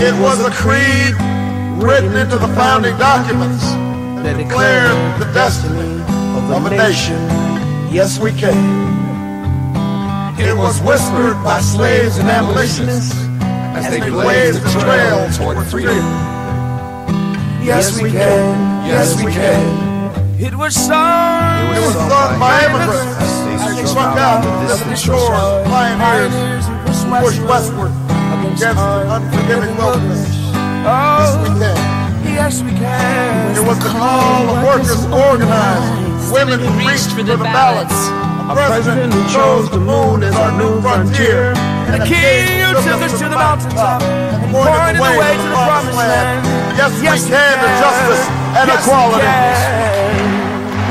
It was a creed written into the founding documents that declared the destiny of a nation. Yes, we can. It was whispered by slaves and abolitionists as they blazed the trail toward freedom. Yes, we can. Yes, we can. It was sung by immigrants as they struck out the shores, pioneers who pushed westward against the unforgiving wilderness. Yes, we can. Yes, we can. It was the call of workers organized, women who reached for the ballots, a president who chose the moon as our new frontier, and a king who took us to the mountaintop and pointed the way to the promised land. Yes, we can to justice and equality.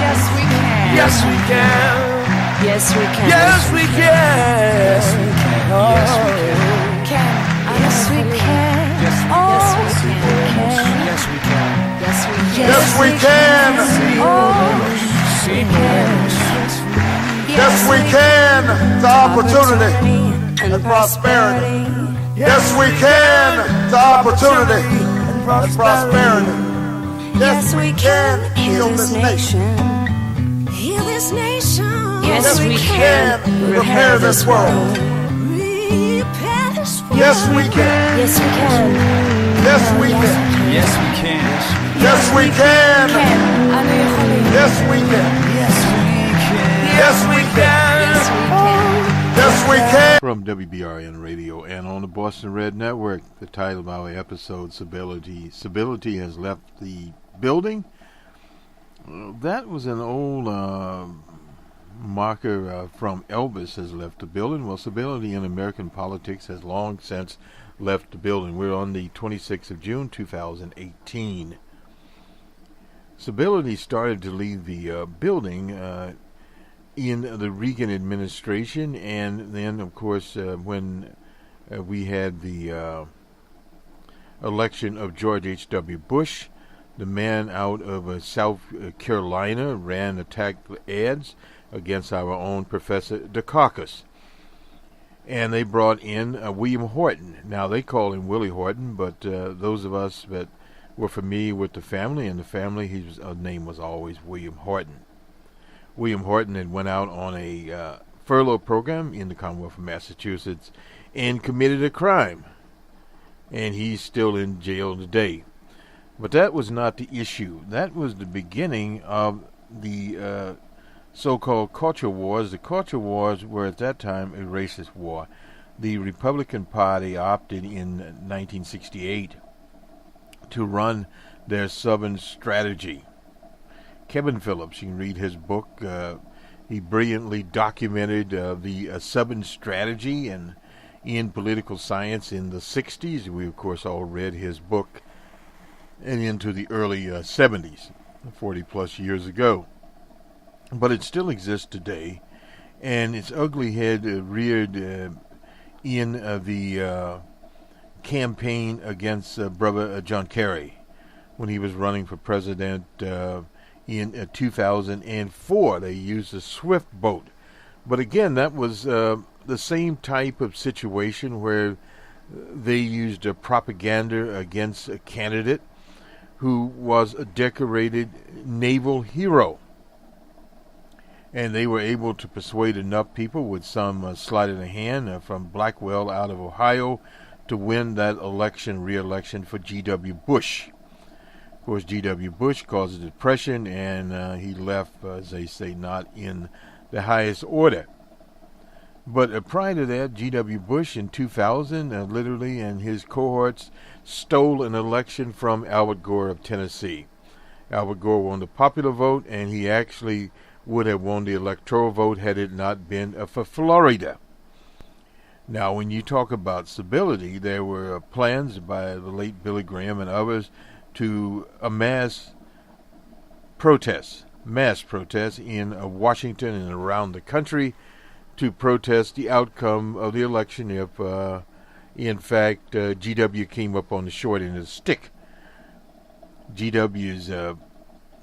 Yes, we can. Yes, we can. Yes, we can. Yes, we can. Yes, we can. Yes, we can. Yes, we can. Yes, we can. Yes, we can. Yes, we can. Yes, we can to opportunity and prosperity. Yes, we can to opportunity and prosperity. Yes, we can heal this nation. Heal this nation. Yes, we can repair this world. Repair this world. Yes, we can. Yes, we can. Yes, we can. Yes, we can. Yes, we can. Yes, we can. Yes, we can. Yes, we can. From WBRN Radio and on the Boston Red Network, the title of our episode, Civility. Civility has left the building. That was an old marker from Elvis has left the building. Well, civility in American politics has long since left the building. We're on the 26th of June, 2018. Civility started to leave the building in the Reagan administration, and then, of course, when we had the election of George H.W. Bush, the man out of South Carolina ran attack ads against our own Professor Dukakis. And they brought in William Horton. Now, they call him Willie Horton, but those of us that were familiar with the family, his name was always William Horton. William Horton had went out on a furlough program in the Commonwealth of Massachusetts and committed a crime. And he's still in jail today. But that was not the issue. That was the beginning of the so-called culture wars. The culture wars were at that time a racist war. The Republican Party opted in 1968 to run their Southern strategy. Kevin Phillips, you can read his book. He brilliantly documented the Southern strategy and in political science in the 60s. We, of course, all read his book and into the early 70s, 40-plus years ago. But it still exists today, and its ugly head reared in the campaign against brother John Kerry when he was running for president in 2004. They used a swift boat. But again, that was the same type of situation where they used propaganda against a candidate who was a decorated naval hero. And they were able to persuade enough people with some sleight of the hand from Blackwell out of Ohio to win that re-election for G.W. Bush. Of course, G.W. Bush caused a depression, and he left, as they say, not in the highest order. But prior to that, G.W. Bush in 2000, literally, and his cohorts stole an election from Albert Gore of Tennessee. Albert Gore won the popular vote, and he actually would have won the electoral vote had it not been for Florida. Now, when you talk about civility, there were plans by the late Billy Graham and others to mass protests in Washington and around the country to protest the outcome of the election if, in fact, GW came up on the short end of the stick. GW's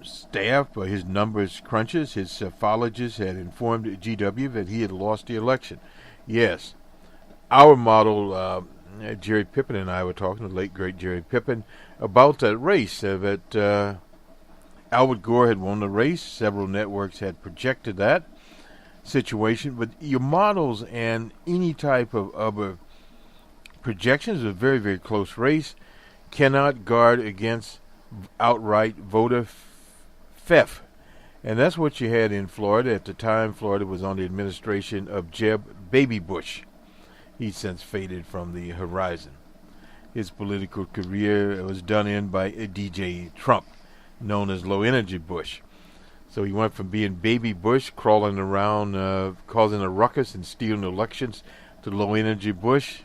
staff, his numbers crunches, his psephologists had informed GW that he had lost the election. Yes, our model Jerry Pippin and I were talking, the late great Jerry Pippin, about that race that Albert Gore had won the race. Several networks had projected that situation, but your models and any type of other projections of a very, very close race cannot guard against outright voter theft. And that's what you had in Florida. At the time, Florida was under the administration of Jeb Baby Bush. He's since faded from the horizon. His political career was done in by DJ Trump, known as Low Energy Bush. So he went from being Baby Bush, crawling around, causing a ruckus and stealing elections, to Low Energy Bush,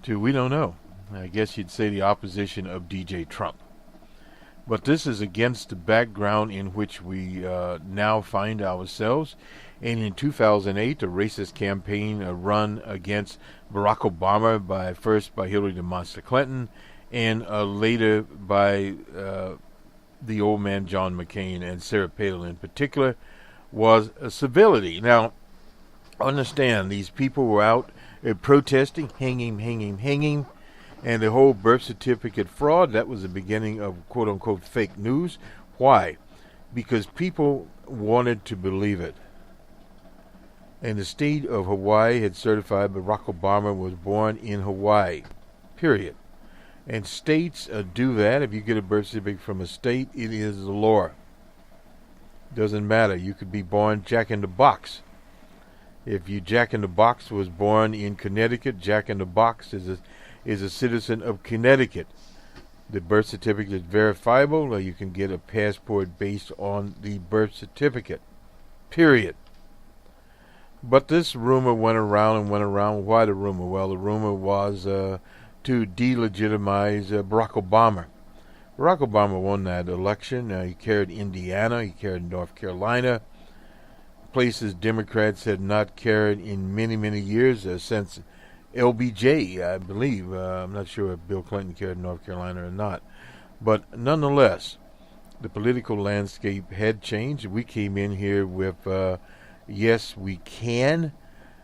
to we don't know. I guess you'd say the opposition of DJ Trump. But this is against the background in which we now find ourselves. And in 2008, the racist campaign run against Barack Obama first by Hillary the Monster Clinton, and later by the old man John McCain and Sarah Palin in particular, was Civility. Now, understand, these people were out protesting, hanging, and the whole birth certificate fraud, that was the beginning of quote-unquote fake news. Why? Because people wanted to believe it. And the state of Hawaii had certified Barack Obama was born in Hawaii, period. And states do that. If you get a birth certificate from a state, it is the law. Doesn't matter. You could be born Jack in the Box. If you Jack in the Box was born in Connecticut, Jack in the Box is a citizen of Connecticut. The birth certificate is verifiable, or you can get a passport based on the birth certificate, period. But this rumor went around. Why the rumor? Well, the rumor was to delegitimize Barack Obama. Barack Obama won that election. He carried Indiana. He carried North Carolina, places Democrats had not carried in many, many years, since LBJ, I believe. I'm not sure if Bill Clinton carried North Carolina or not. But nonetheless, the political landscape had changed. We came in here with Yes We Can,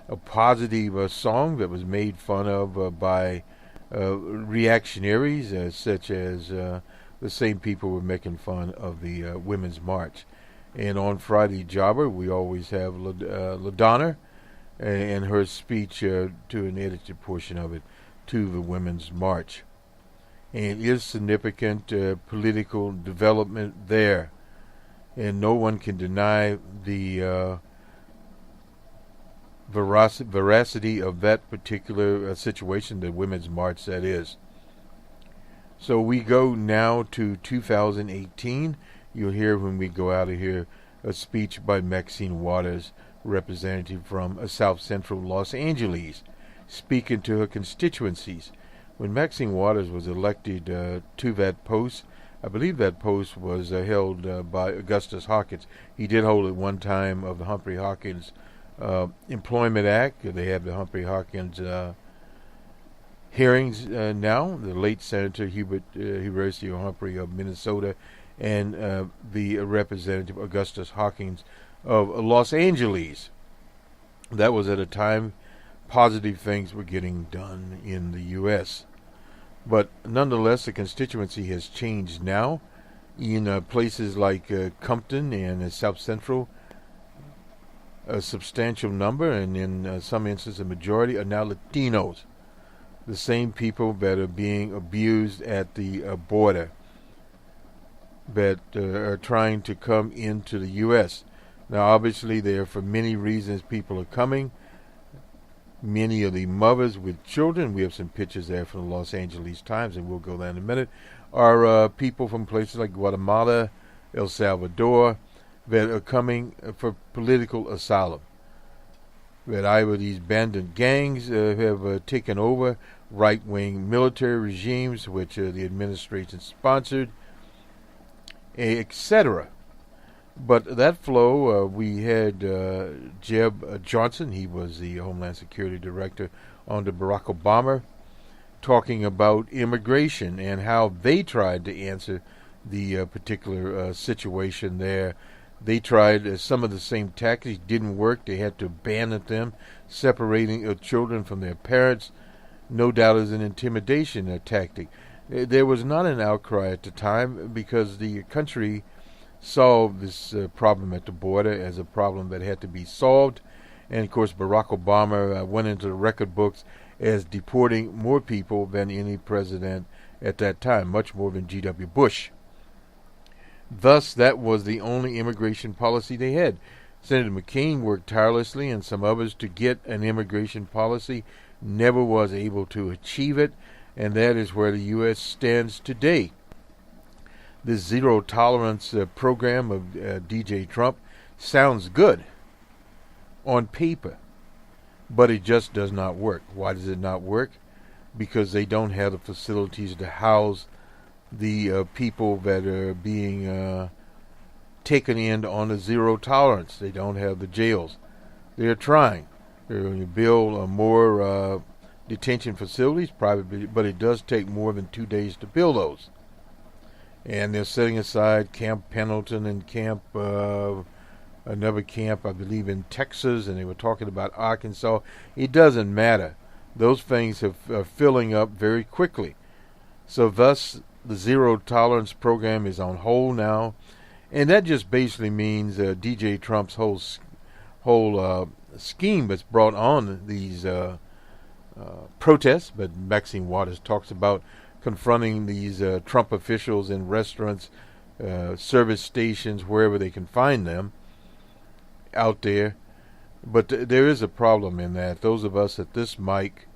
a positive song that was made fun of by reactionaries, such as the same people were making fun of the Women's March. And on Friday Jobber, we always have LaDonna and her speech, to an edited portion of it, to the Women's March. And it is significant political development there. And no one can deny the veracity of that particular situation, the Women's March, that is. So we go now to 2018. You'll hear when we go out of here a speech by Maxine Waters, representative from South Central Los Angeles, speaking to her constituencies. When Maxine Waters was elected to that post, I believe that post was held by Augustus Hawkins. He did hold it one time of the Humphrey Hawkins Employment Act. They have the Humphrey Hawkins hearings now. The late Senator Hubert Horatio Humphrey of Minnesota and the Representative Augustus Hawkins of Los Angeles. That was at a time positive things were getting done in the U.S. But nonetheless, the constituency has changed now. In places like Compton and South Central, a substantial number, and in some instances a majority, are now Latinos. The same people that are being abused at the border, that are trying to come into the U.S. Now, obviously, there for many reasons people are coming. Many of the mothers with children, we have some pictures there from the Los Angeles Times, and we'll go there in a minute, are people from places like Guatemala, El Salvador, that are coming for political asylum. That either these bandit gangs have taken over, right-wing military regimes, which the administration sponsored, etc. But that flow, we had Jeb Johnson, he was the Homeland Security Director under Barack Obama, talking about immigration and how they tried to answer the particular situation there. They tried some of the same tactics, didn't work. They had to abandon them, separating children from their parents, no doubt is an intimidation tactic. There was not an outcry at the time because the country saw this problem at the border as a problem that had to be solved. And, of course, Barack Obama went into the record books as deporting more people than any president at that time, much more than G.W. Bush. Thus, that was the only immigration policy they had. Senator McCain worked tirelessly and some others to get an immigration policy, never was able to achieve it, and that is where the U.S. stands today. This zero tolerance program of D.J. Trump sounds good on paper, but it just does not work. Why does it not work? Because they don't have the facilities to house the people that are being taken in on a zero tolerance. They don't have the jails. They're trying. They're going to build more detention facilities, probably, but it does take more than 2 days to build those. And they're setting aside Camp Pendleton and another camp, I believe, in Texas, and they were talking about Arkansas. It doesn't matter. Those things are filling up very quickly. So thus, the zero tolerance program is on hold now, and that just basically means D.J. Trump's whole scheme that's brought on these protests. But Maxine Waters talks about confronting these Trump officials in restaurants, service stations, wherever they can find them out there. But there is a problem in that. Those of us at this mic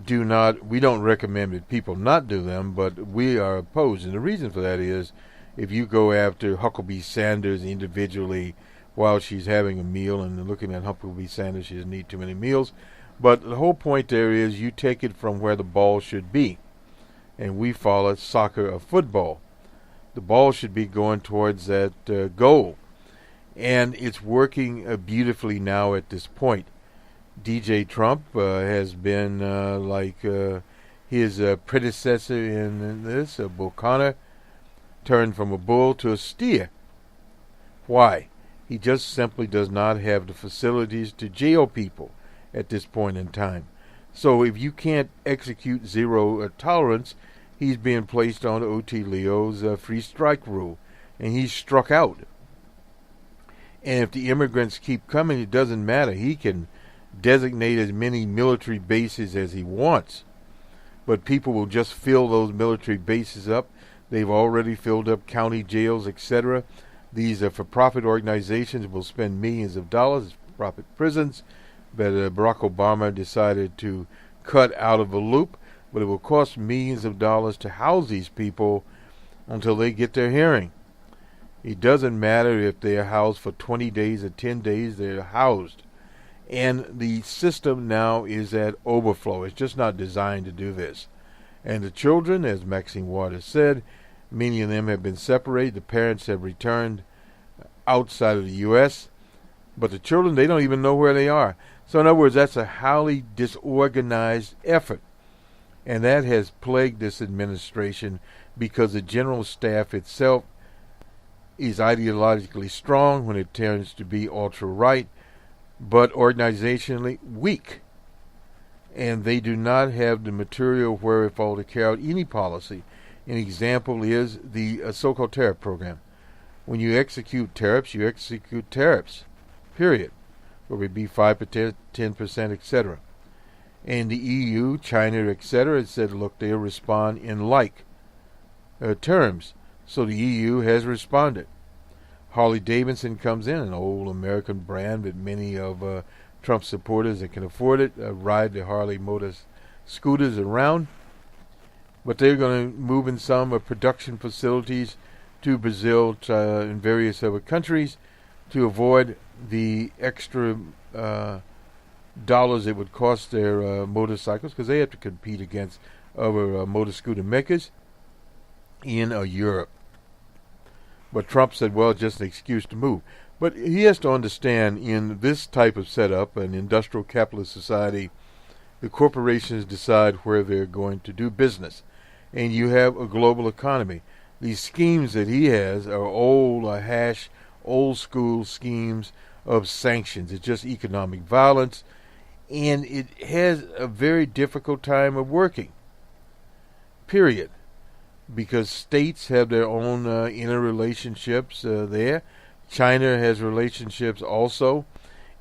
we don't recommend that people not do them, but we are opposed. And the reason for that is if you go after Huckabee Sanders individually while she's having a meal, and looking at Huckabee Sanders, she doesn't eat too many meals. But the whole point there is you take it from where the ball should be. And we follow soccer or football. The ball should be going towards that goal. And it's working beautifully now at this point. D.J. Trump has been like his predecessor in this, Bull Connor, turned from a bull to a steer. Why? He just simply does not have the facilities to jail people at this point in time. So if you can't execute zero tolerance, he's being placed on O.T. Leo's free strike rule, and he's struck out. And if the immigrants keep coming, it doesn't matter. He can designate as many military bases as he wants, but people will just fill those military bases up. They've already filled up county jails, etc. These for-profit organizations will spend millions of dollars, for-profit prisons, that Barack Obama decided to cut out of the loop, but it will cost millions of dollars to house these people until they get their hearing. It doesn't matter if they are housed for 20 days or 10 days, they're housed. And the system now is at overflow. It's just not designed to do this. And the children, as Maxine Waters said, many of them have been separated. The parents have returned outside of the U.S., but the children, they don't even know where they are. So in other words, that's a highly disorganized effort. And that has plagued this administration because the general staff itself is ideologically strong when it turns to be ultra-right, but organizationally weak. And they do not have the material wherewithal to carry out any policy. An example is the so-called tariff program. When you execute tariffs, period. Whether it be 5%, 10%, etc. And the EU, China, etc., said, look, they'll respond in like terms. So the EU has responded. Harley-Davidson comes in, an old American brand that many of Trump supporters that can afford it ride the Harley motor scooters around. But they're going to move in some production facilities to Brazil and various other countries to avoid the extra dollars it would cost their motorcycles, because they have to compete against other motor scooter makers in Europe. But Trump said, well, it's just an excuse to move. But he has to understand, in this type of setup, an industrial capitalist society, the corporations decide where they're going to do business. And you have a global economy. These schemes that he has are old school schemes of sanctions. It's just economic violence. and it has a very difficult time of working, period, because states have their own interrelationships there. China has relationships also,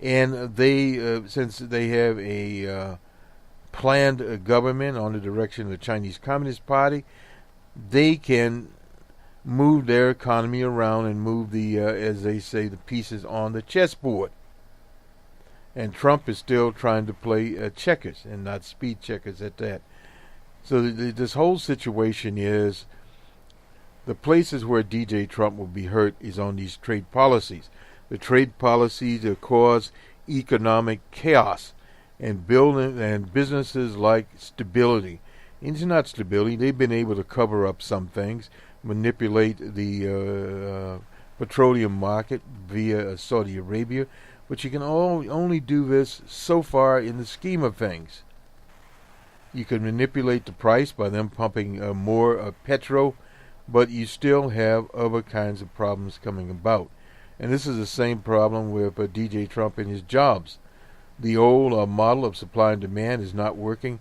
and they, since they have a planned government on the direction of the Chinese Communist Party, they can move their economy around and move the, as they say, the pieces on the chessboard. And Trump is still trying to play checkers and not speed checkers at that. So this whole situation is the places where DJ Trump will be hurt is on these trade policies. The trade policies that cause economic chaos and building and businesses like Civility. It's not Civility. They've been able to cover up some things, manipulate the petroleum market via Saudi Arabia, but you can only do this so far in the scheme of things. You can manipulate the price by them pumping more petrol, but you still have other kinds of problems coming about. And this is the same problem with DJ Trump and his jobs. The old model of supply and demand is not working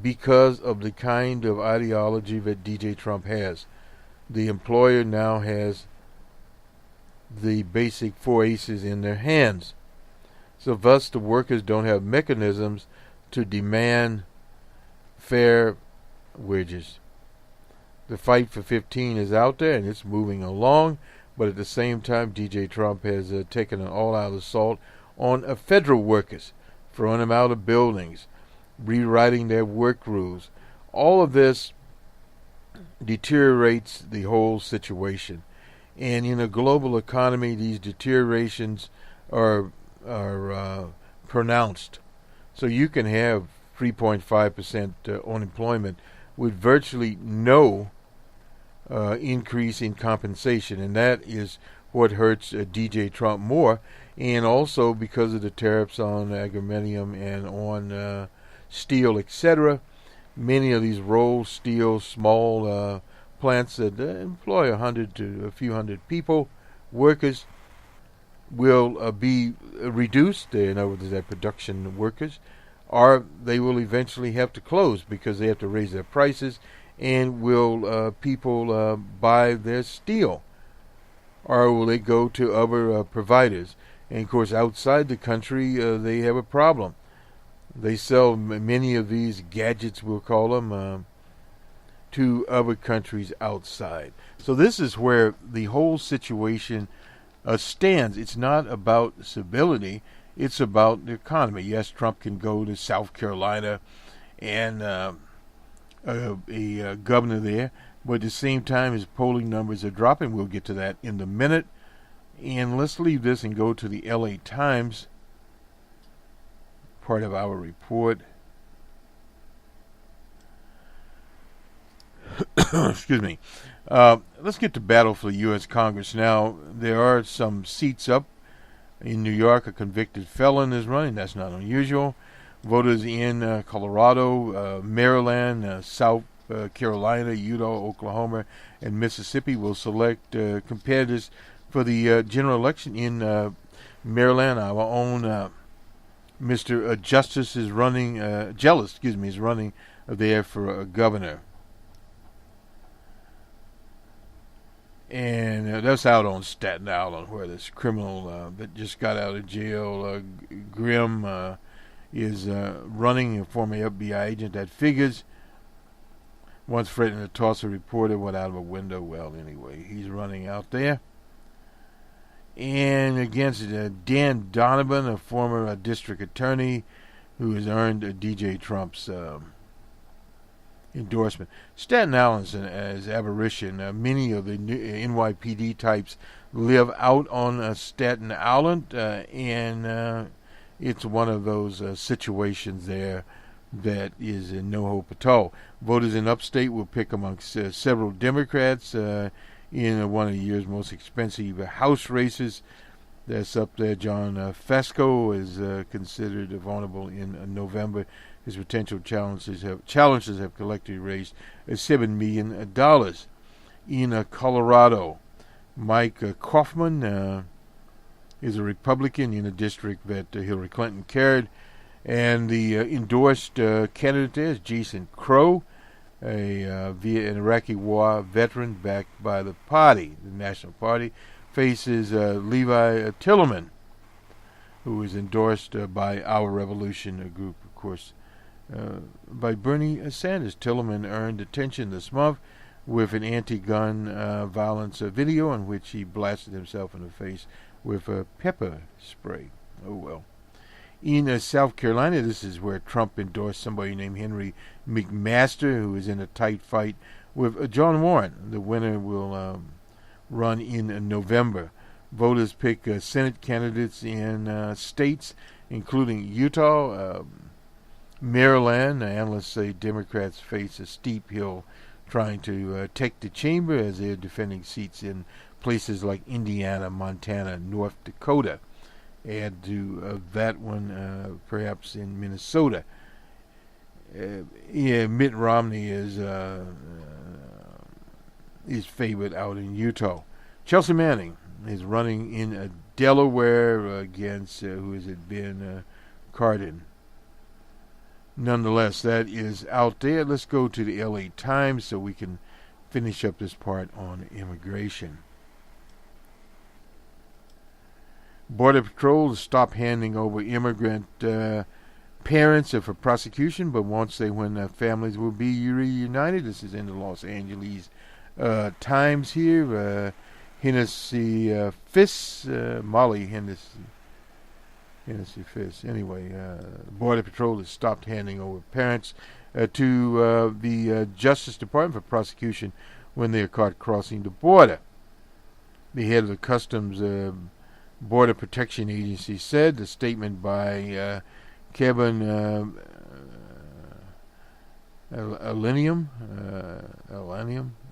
because of the kind of ideology that DJ Trump has. The employer now has the basic four aces in their hands. So thus the workers don't have mechanisms to demand fair wages. The fight for 15 is out there and it's moving along, but at the same time DJ Trump has taken an all-out assault on federal workers, throwing them out of buildings, rewriting their work rules. All of this deteriorates the whole situation. And in a global economy, these deteriorations are pronounced. So you can have 3.5% unemployment with virtually no increase in compensation, and that is what hurts DJ Trump more. And also because of the tariffs on aluminum and on steel, etc., many of these rolled steel small plants that employ 100 to a few hundred people, workers, will be reduced. In other words, their production workers, or they will eventually have to close because they have to raise their prices. And will people buy their steel, or will they go to other providers? And of course, outside the country, they have a problem. They sell many of these gadgets, we'll call them, to other countries outside. So this is where the whole situation stands. It's not about civility. It's about the economy. Yes, Trump can go to South Carolina and a governor there, but at the same time his polling numbers are dropping. We'll get to that in a minute. And let's leave this and go to the LA Times, part of our report. Excuse me. Let's get to battle for the U.S. Congress now. There are some seats up. In New York, a convicted felon is running. That's not unusual. Voters in Colorado, Maryland, South Carolina, Utah, Oklahoma, and Mississippi will select competitors for the general election. In Maryland, our own Mr. Justice is running, is running there for governor. And that's out on Staten Island, where this criminal that just got out of jail, Grimm, is running, a former FBI agent that figures. Once threatening to toss a reporter, went out of a window. Well, anyway, he's running out there. And against Dan Donovan, a former district attorney who has earned DJ Trump's endorsement. Staten Island is aberration. Many of the NYPD types live out on Staten Island, and it's one of those situations there that is in no hope at all. Voters in upstate will pick amongst several Democrats in one of the year's most expensive House races. That's up there. John Fesco is considered vulnerable in November. His potential challenges have collectively raised $7 million. In Colorado, Mike Kaufman is a Republican in a district that Hillary Clinton carried, And the endorsed candidate is Jason Crow, an Iraqi war veteran backed by the party, the National Party, faces Levi Tillman, who is endorsed by Our Revolution, a group, of course, by Bernie Sanders. Tillman earned attention this month with an anti-gun violence video in which he blasted himself in the face with pepper spray. Oh, well. In South Carolina, this is where Trump endorsed somebody named Henry McMaster, who is in a tight fight with John Warren. The winner will run in November. Voters pick Senate candidates in states including Utah, Maryland. Analysts say Democrats face a steep hill trying to take the chamber as they're defending seats in places like Indiana, Montana, North Dakota. Add to that one, perhaps in Minnesota. Mitt Romney is favored out in Utah. Chelsea Manning is running in Delaware against, who has it been, Cardin. Nonetheless, that is out there. Let's go to the LA Times so we can finish up this part on immigration. Border Patrol to stop handing over immigrant parents for prosecution, but once they win, families will be reunited. This is in the Los Angeles Times here. Hennessy Fisk, Molly Hennessy Fisk. Anyway, Border Patrol has stopped handing over parents to the Justice Department for prosecution when they are caught crossing the border. The head of the Customs Border Protection Agency said. The statement by Kevin Alenium,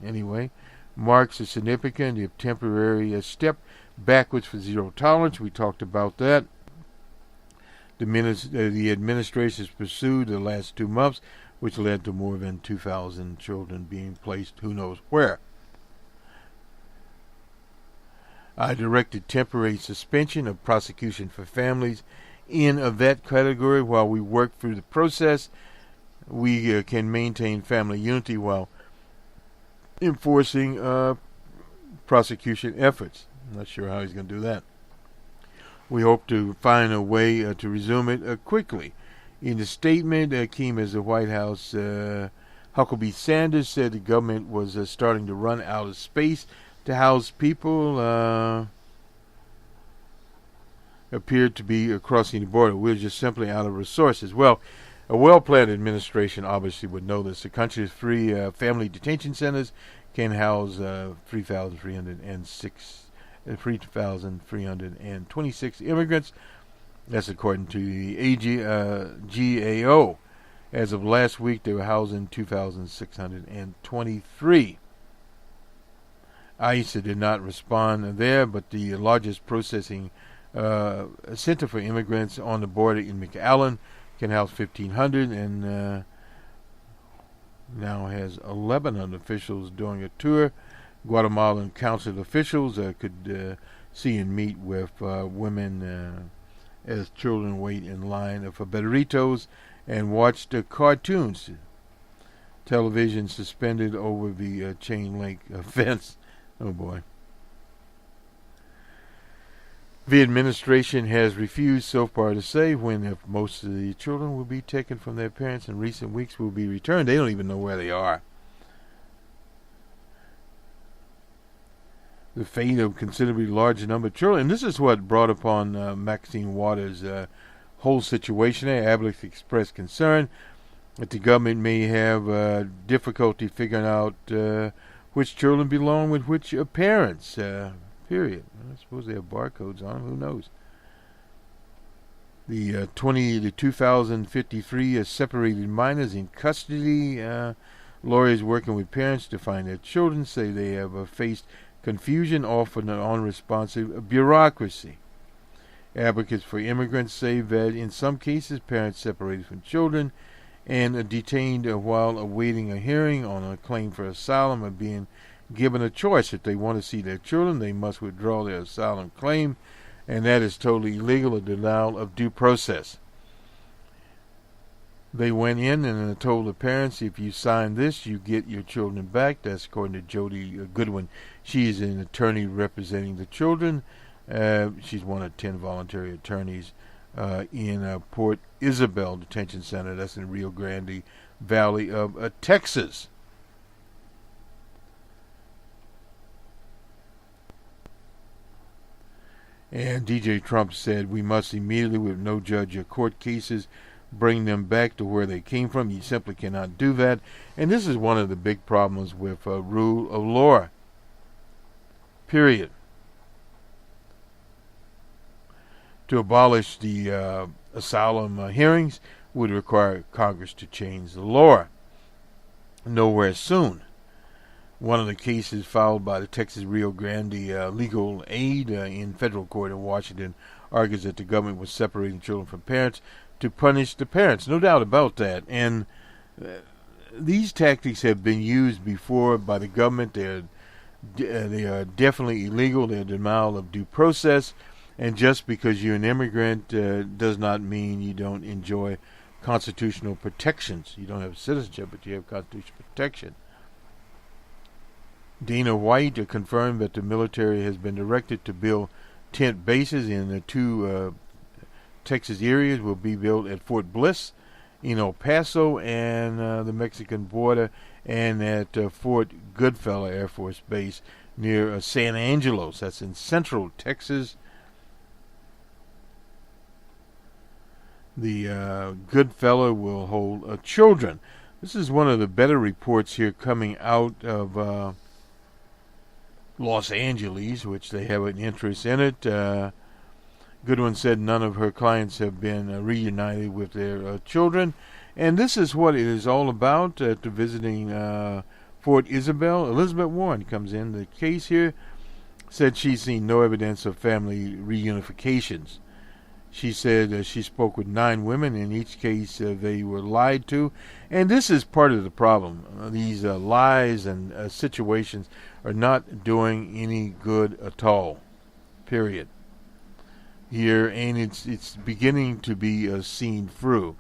anyway, marks a significant, if temporary, step backwards for zero tolerance. We talked about that. The administration has pursued the last 2 months, which led to more than 2,000 children being placed who knows where. I directed temporary suspension of prosecution for families in that category while we work through the process. We can maintain family unity while enforcing prosecution efforts. I'm not sure how he's going to do that. We hope to find a way to resume it quickly. In the statement, came as the White House, Huckabee Sanders said the government was starting to run out of space to house people appeared to be crossing the border. We're just simply out of resources. Well, a well-planned administration obviously would know this. The country's 3 family detention centers can house 3,326 immigrants. That's according to the GAO. As of last week, they were housing 2,623. ICE did not respond there, but the largest processing center for immigrants on the border in McAllen can house 1,500 and now has 1,100 officials doing a tour. Guatemalan council officials could see and meet with women as children wait in line for burritos and watch the cartoons. Television suspended over the chain link fence. Oh boy. The administration has refused so far to say when if most of the children will be taken from their parents in recent weeks will be returned. They don't even know where they are. The fate of considerably large number of children. And this is what brought upon Maxine Waters' whole situation there. Ablix expressed concern that the government may have difficulty figuring out which children belong with which parents, period. I suppose they have barcodes on them, who knows. The 2,053 separated minors in custody. Lawyers working with parents to find their children say they have faced confusion, often an unresponsive bureaucracy. Advocates for immigrants say that in some cases parents separated from children and detained while awaiting a hearing on a claim for asylum are being given a choice. If they want to see their children, they must withdraw their asylum claim, and that is totally illegal, a denial of due process. They went in and told the parents, if you sign this, you get your children back. That's according to Jody Goodwin. She is an attorney representing the children. She's one of 10 voluntary attorneys in Port Isabel Detention Center. That's in Rio Grande Valley of Texas. And DJ Trump said, we must immediately, with no judge or court cases, bring them back to where they came from. You simply cannot do that. And this is one of the big problems with rule of law. Period. To abolish the asylum hearings would require Congress to change the law. Nowhere soon. One of the cases filed by the Texas Rio Grande Legal Aid in federal court in Washington argues that the government was separating children from parents to punish the parents. No doubt about that. And these tactics have been used before by the government. They are definitely illegal. They're denial of due process. And just because you're an immigrant does not mean you don't enjoy constitutional protections. You don't have citizenship, but you have constitutional protection. Dana White confirmed that the military has been directed to build tent bases in the two Texas areas. Will be built at Fort Bliss in El Paso and the Mexican border, and at Fort Goodfellow Air Force Base near San Angelos. That's in central Texas. The Goodfellow will hold children. This is one of the better reports here coming out of Los Angeles, which they have an interest in it. Goodwin said none of her clients have been reunited with their children. And this is what it is all about after visiting Fort Isabel. Elizabeth Warren comes in. The case here said she's seen no evidence of family reunifications. She said she spoke with 9 women. In each case, they were lied to. And this is part of the problem. These lies and situations are not doing any good at all. Period. Here, and it's beginning to be seen through.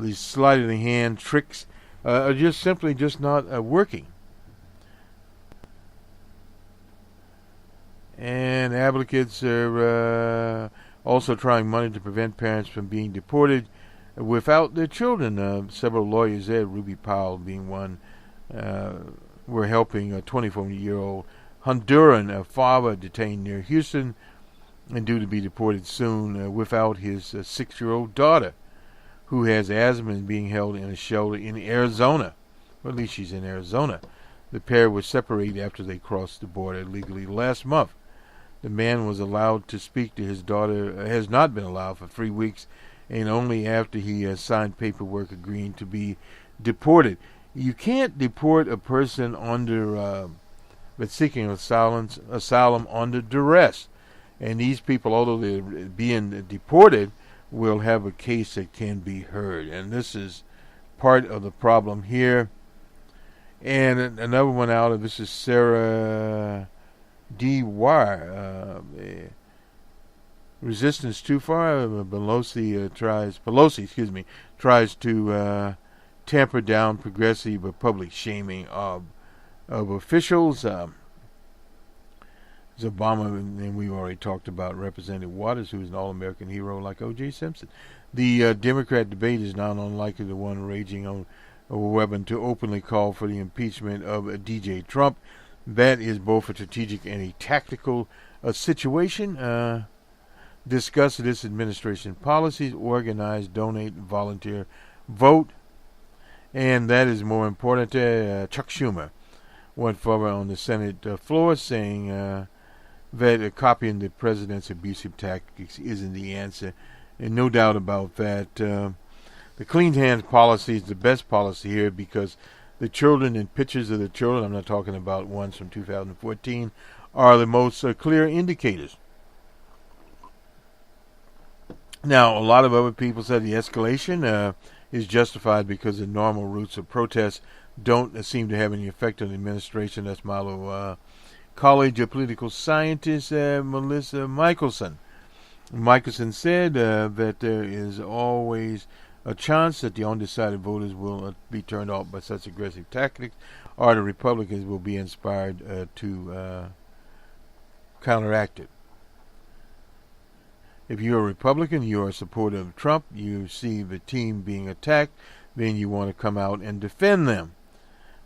These sleight of the hand tricks are just simply not working. And advocates are also trying money to prevent parents from being deported without their children. Several lawyers there, Ruby Powell being one, were helping a 24-year-old Honduran father detained near Houston and due to be deported soon without his 6-year-old daughter, who has asthma and being held in a shelter in Arizona. Or at least she's in Arizona. The pair were separated after they crossed the border illegally last month. The man was allowed to speak to his daughter, has not been allowed for 3 weeks, and only after he has signed paperwork agreeing to be deported. You can't deport a person under, but seeking asylum under duress. And these people, although they're being deported, will have a case that can be heard. And this is part of the problem here. And another one out of this is Sarah D. Wire. Resistance too far. Pelosi tries to tamper down progressive public shaming of officials. Obama, and we've already talked about Representative Waters, who is an all-American hero like O.J. Simpson. The Democrat debate is not unlikely the one raging on a weapon to openly call for the impeachment of D.J. Trump. That is both a strategic and a tactical situation. Discuss this administration policies, organize, donate, volunteer, vote. And that is more important. Chuck Schumer went forward on the Senate floor saying that copying the president's abusive tactics isn't the answer. And no doubt about that. The clean hands policy is the best policy here because the children and pictures of the children, I'm not talking about ones from 2014, are the most clear indicators. Now, a lot of other people said the escalation is justified because the normal routes of protest don't seem to have any effect on the administration. That's Marlowe College of Political Scientist Melissa Michelson. Michelson said that there is always a chance that the undecided voters will be turned off by such aggressive tactics, or the Republicans will be inspired to counteract it. If you're a Republican, you're a supporter of Trump, you see the team being attacked, then you want to come out and defend them.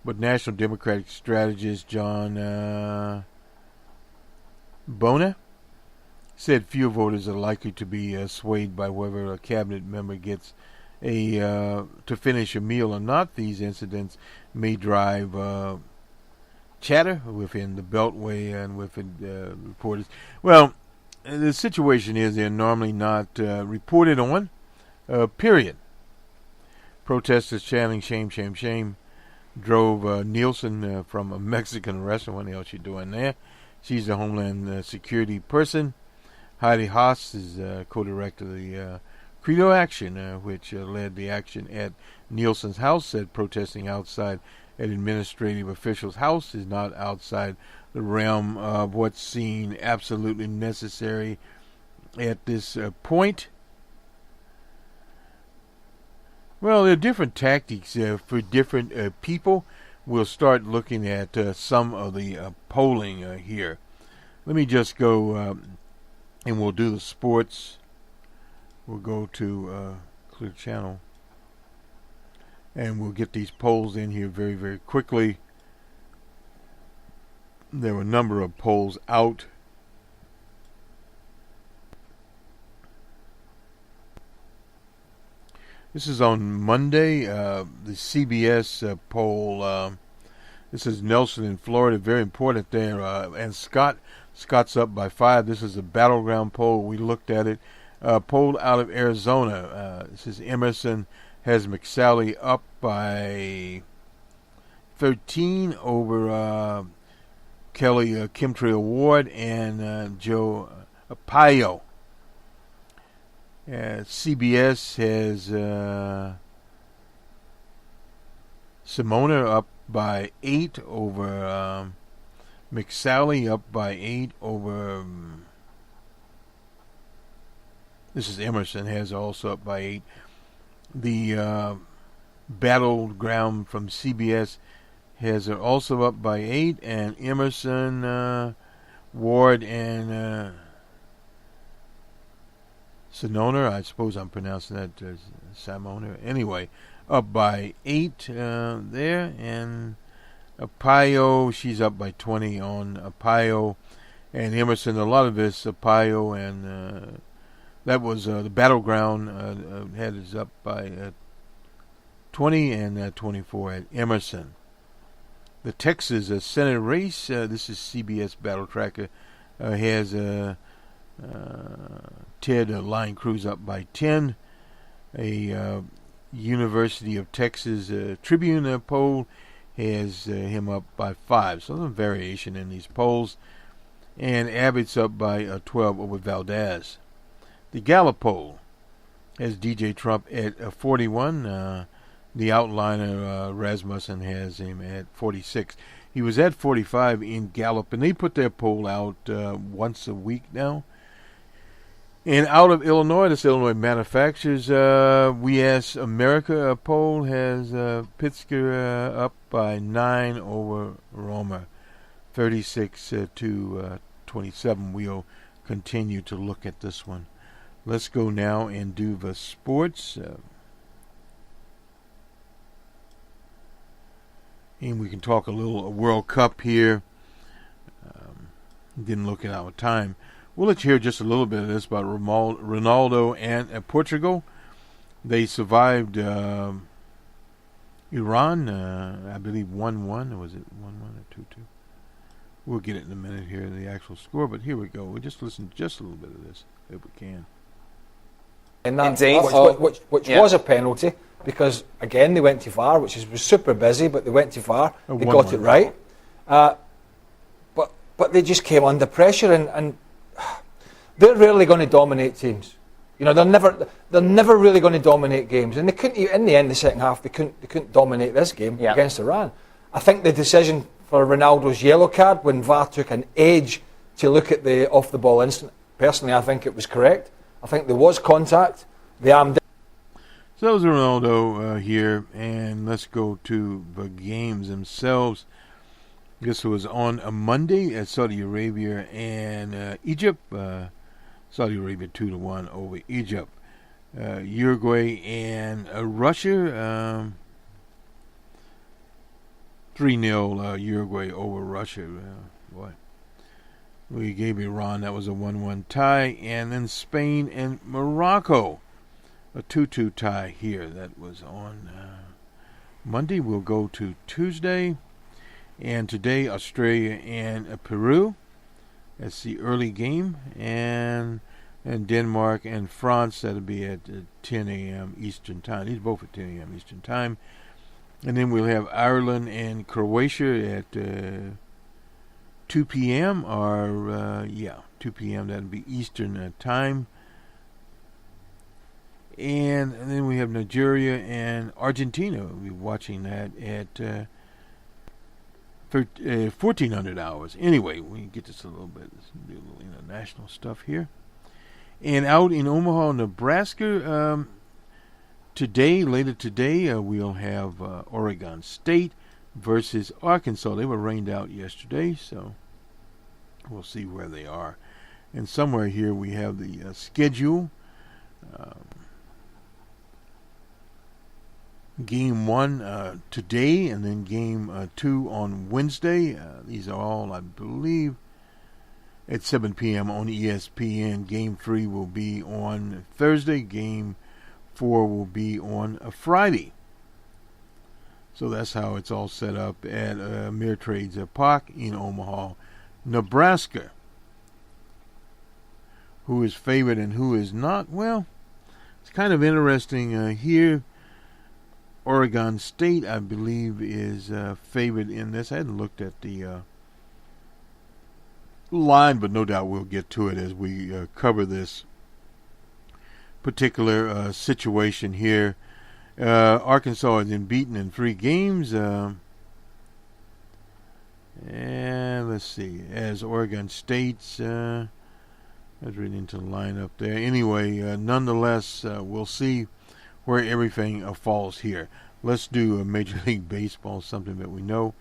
But National Democratic strategist John Bona said few voters are likely to be swayed by whether a cabinet member gets to finish a meal or not. These incidents may drive chatter within the Beltway and within reporters. Well, the situation is they're normally not reported on, period. Protesters chanting "shame, shame, shame" drove Nielsen from a Mexican restaurant. What the hell is she doing there? She's the Homeland Security person. Heidi Haas is co-director of the Credo Action, which led the action at Nielsen's house, said protesting outside an administrative official's house is not outside the realm of what's seen absolutely necessary at this point. Well, there are different tactics for different people. We'll start looking at some of the polling here. Let me just go and we'll do the sports. We'll go to Clear Channel. And we'll get these polls in here very, very quickly. There were a number of polls out. This is on Monday. The CBS poll. This is Nelson in Florida. Very important there. And Scott's up by 5. This is a battleground poll. We looked at it. Poll out of Arizona. This is Emerson has McSally up by 13 over Kelly Kimtrell Ward and Joe Arpaio. CBS has Simona up by 8 over McSally, up by 8 over this is Emerson, has also up by 8. The battleground from CBS has her also up by 8, and Emerson, Ward, and Sonona, I suppose I'm pronouncing that Simona. Anyway, up by 8 there, and Arpaio, she's up by 20 on Arpaio, and Emerson, a lot of this Arpaio, and that was the battleground head is up by 20 and 24 at Emerson. The Texas Senate race, this is CBS Battle Tracker, has Ted Line Cruz up by 10. A University of Texas Tribune poll has him up by 5. So there's a variation in these polls. And Abbott's up by 12 over Valdez. The Gallup poll has DJ Trump at 41. The outliner Rasmussen has him at 46. He was at 45 in Gallup, and they put their poll out once a week now. And out of Illinois, this Illinois Manufacturers We Ask America poll has Pittsburgh up by 9 over Roma, 36 to 27. We'll continue to look at this one. Let's go now and do the sports. And we can talk a little World Cup here. Didn't look at our time. We'll let you hear just a little bit of this about Ronaldo and Portugal. They survived Iran, I believe 1-1. Or was it 1-1 or 2-2? We'll get it in a minute here, the actual score. But here we go. We'll just listen to just a little bit of this, if we can. And that, Indeed. which was a penalty, because again they went too far, which was super busy, but they went too far. They got it right, but they just came under pressure, and they're rarely going to dominate teams. You know, they're never really going to dominate games, and they couldn't. In the end, the second half, they couldn't dominate this game against Iran. I think the decision for Ronaldo's yellow card, when VAR took an age to look at the off the ball incident, personally, I think it was correct. I think there was contact. The arm. So that was Ronaldo here, and let's go to the games themselves. This was on a Monday at Saudi Arabia and Egypt. Saudi Arabia 2-1 over Egypt. Uruguay and Russia. 3-0 Uruguay over Russia. Boy. We gave Iran, that was a 1-1 tie. And then Spain and Morocco, a 2-2 tie here. That was on Monday. We'll go to Tuesday. And today, Australia and Peru. That's the early game. And Denmark and France, that'll be at 10 a.m. Eastern Time. These are both at 10 a.m. Eastern Time. And then we'll have Ireland and Croatia at 2 p.m. or 2 p.m. That'll be Eastern Time. And then we have Nigeria and Argentina. We'll be watching that at 1400 hours. Anyway, we get this a little bit. Let's do a little international stuff here. And out in Omaha, Nebraska, later today, we'll have Oregon State versus Arkansas. They were rained out yesterday, so we'll see where they are. And somewhere here we have the schedule. Game 1 today, and then game 2 on Wednesday. These are all, I believe, at 7 p.m. on ESPN. Game 3 will be on Thursday. Game 4 will be on a Friday. So that's how it's all set up at Ameritrades Park in Omaha, Nebraska. Who is favored and who is not? Well, it's kind of interesting here. Oregon State, I believe, is favored in this. I hadn't looked at the line, but no doubt we'll get to it as we cover this particular situation here. Arkansas has been beaten in 3 games. And let's see, as Oregon State's I was reading into the lineup there. Anyway, nonetheless, we'll see where everything falls here. Let's do Major League Baseball, something that we know.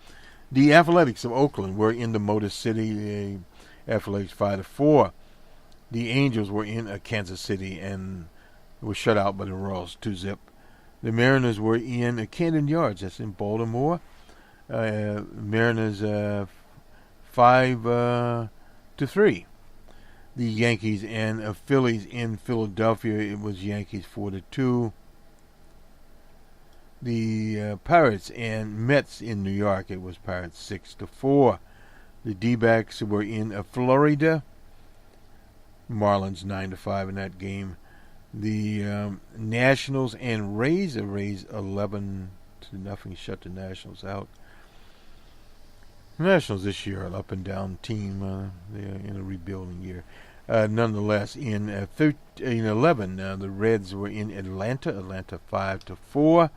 The Athletics of Oakland were in the Motor City. The Athletics 5-4. The Angels were in Kansas City and were shut out by the Royals 2-0. The Mariners were in Camden Yards. That's in Baltimore. Mariners 5-3. The Yankees and Phillies in Philadelphia. It was Yankees 4-2. The Pirates and Mets in New York. It was Pirates 6-4. The D-backs were in Florida. Marlins 9-5 in that game. The Nationals and Rays. The Rays 11-0 shut the Nationals out. The Nationals this year are an up and down team. They're in a rebuilding year. Nonetheless, in 11, the Reds were in Atlanta 5-4.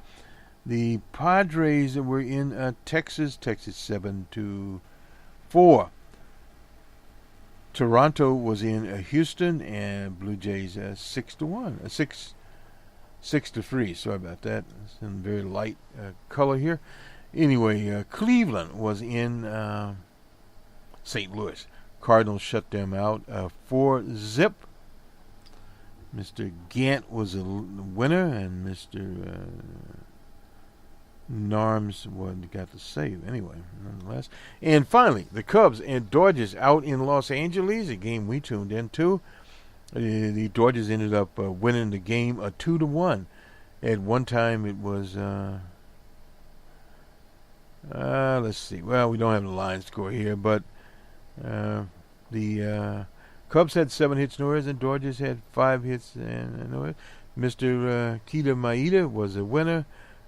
The Padres were in Texas 7-4. Toronto was in Houston, and Blue Jays 6-3. Sorry about that. It's in very light color here. Anyway, Cleveland was in St. Louis. Cardinals shut them out 4-0. Mr. Gant was a winner, and Mr. Narms got the save anyway, nonetheless. And finally, the Cubs and Dodgers out in Los Angeles, a game we tuned into. The Dodgers ended up winning the game 2-1. At one time, it was let's see. Well, we don't have the line score here, but the Cubs had 7 hits, no errors, and Dodgers had 5 hits and no errors. Mr. Kita Maeda was a winner.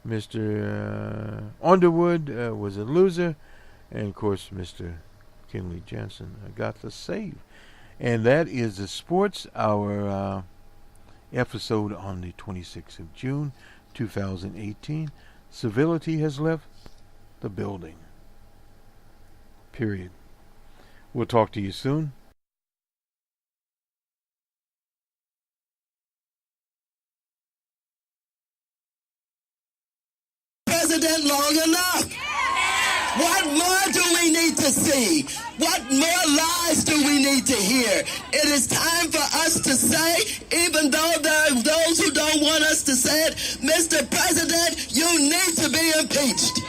Mr. Underwood was a loser. And, of course, Mr. Kenley Jansen got the save. And that is the Sports Hour episode on the 26th of June, 2018. Civility has left the building. Period. We'll talk to you soon. president long enough. What more do we need to see? What more lies do we need to hear? It is time for us to say, even though there are those who don't want us to say it, Mr. President, you need to be impeached.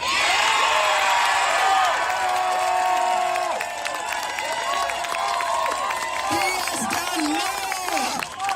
He has done more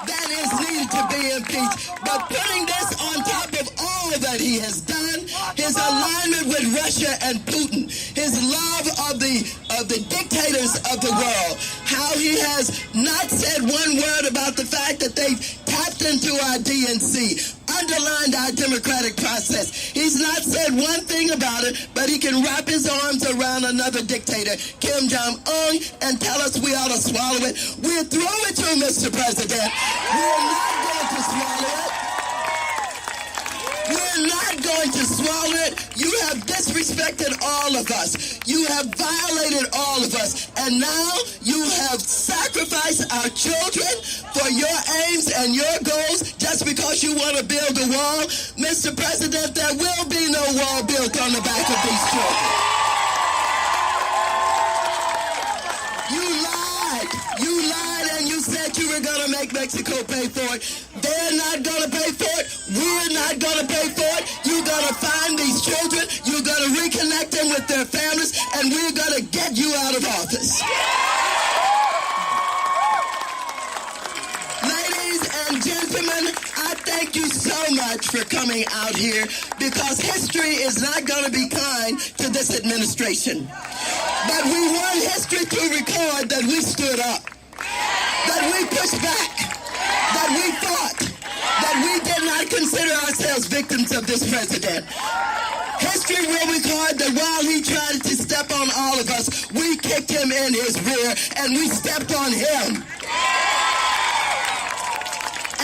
than is needed to be impeached. But putting this on top of all that he has done, his alignment with Russia and Putin, his love of the dictators of the world, how he has not said one word about the fact that they've tapped into our DNC, underlined our democratic process. He's not said one thing about it, but he can wrap his arms around another dictator, Kim Jong-un, and tell us we ought to swallow it. We're through with you, Mr. President. We're not going to swallow it. We're not going to swallow it. You have disrespected all of us. You have violated all of us. And now you have sacrificed our children for your aims and your goals just because you want to build a wall. Mr. President, there will be no wall built on the back of these children. You lied and you said you were going to make Mexico pay for it. They're not going to pay for it. We're not going to pay for it. You're going to find these children. You're going to reconnect them with their families, and we're going to get you out of office. Ladies and gentlemen, I thank you so much for coming out here, because history is not going to be kind to this administration. But we want history to record that we stood up, that we pushed back, that we fought, that we did not consider ourselves victims of this president. History will record that while he tried to step on all of us, we kicked him in his rear and we stepped on him.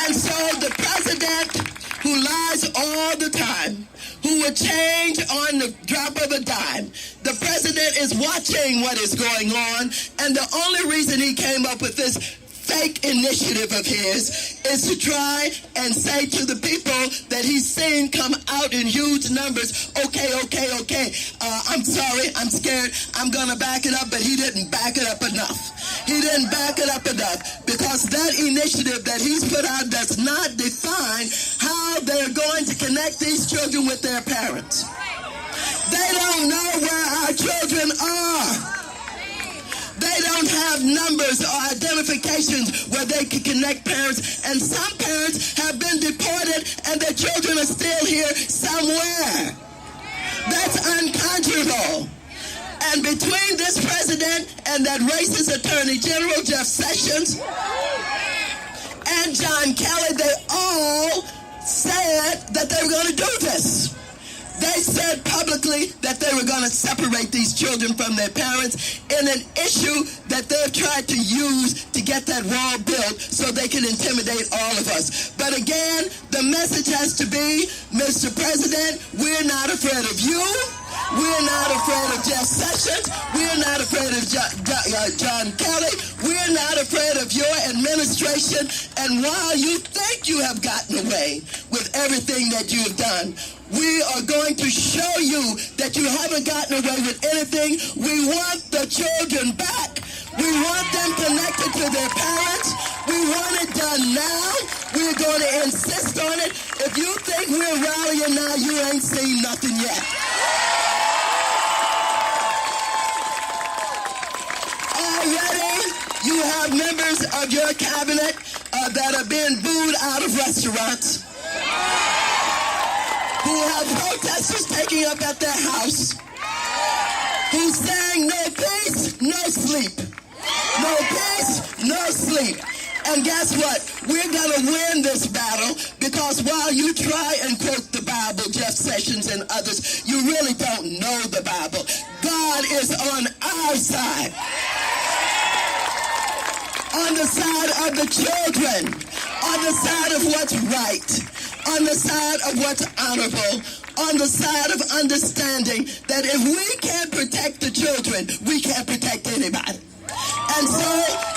And so the president who lies all the time, who will change on the drop of a dime, the president is watching what is going on, and the only reason he came up with this fake initiative of his is to try and say to the people that he's seen come out in huge numbers, okay, I'm sorry, I'm scared, I'm going to back it up, but he didn't back it up enough. He didn't back it up enough, because that initiative that he's put out does not define how they're going to connect these children with their parents. They don't know where our children are. They don't have numbers or identifications where they can connect parents. And some parents have been deported and their children are still here somewhere. That's unconscionable. And between this president and that racist Attorney General, Jeff Sessions, and John Kelly, they all said that they were going to do this. They said publicly that they were going to separate these children from their parents in an issue that they've tried to use to get that wall built so they can intimidate all of us. But again, the message has to be, Mr. President, we're not afraid of you. We're not afraid of Jeff Sessions. We're not afraid of John Kelly. We're not afraid of your administration. And while you think you have gotten away with everything that you have done, we are going to show you that you haven't gotten away with anything. We want the children back. We want them connected to their parents. We want it done now. We're going to insist on it. If you think we're rallying now, you ain't seen nothing yet. Already, you have members of your cabinet that are being booed out of restaurants, who have protesters taking up at their house, who saying no peace, no sleep. No peace, no sleep. And guess what? We're going to win this battle, because while you try and quote the Bible, Jeff Sessions and others, you really don't know the Bible. God is on our side. On the side of the children. On the side of what's right. On the side of what's honorable. On the side of understanding that if we can't protect the children, we can't protect anybody. And so,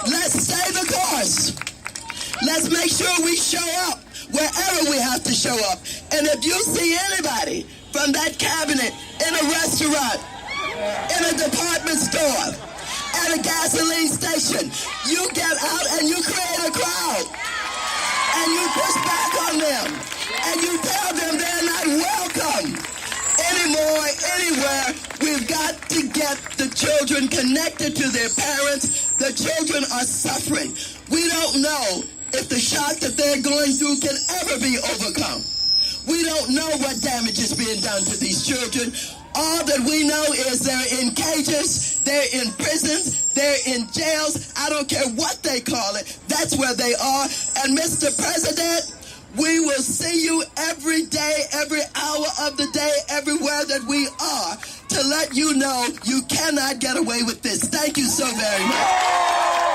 let's stay the course. Let's make sure we show up wherever we have to show up. And if you see anybody from that cabinet, in a restaurant, in a department store, at a gasoline station. You get out and you create a crowd. And you push back on them. And you tell them they're not welcome anymore, anywhere. We've got to get the children connected to their parents. The children are suffering. We don't know if the shock that they're going through can ever be overcome. We don't know what damage is being done to these children. All that we know is they're in cages, they're in prisons, they're in jails. I don't care what they call it. That's where they are. And Mr. President, we will see you every day, every hour of the day, everywhere that we are, to let you know you cannot get away with this. Thank you so very much.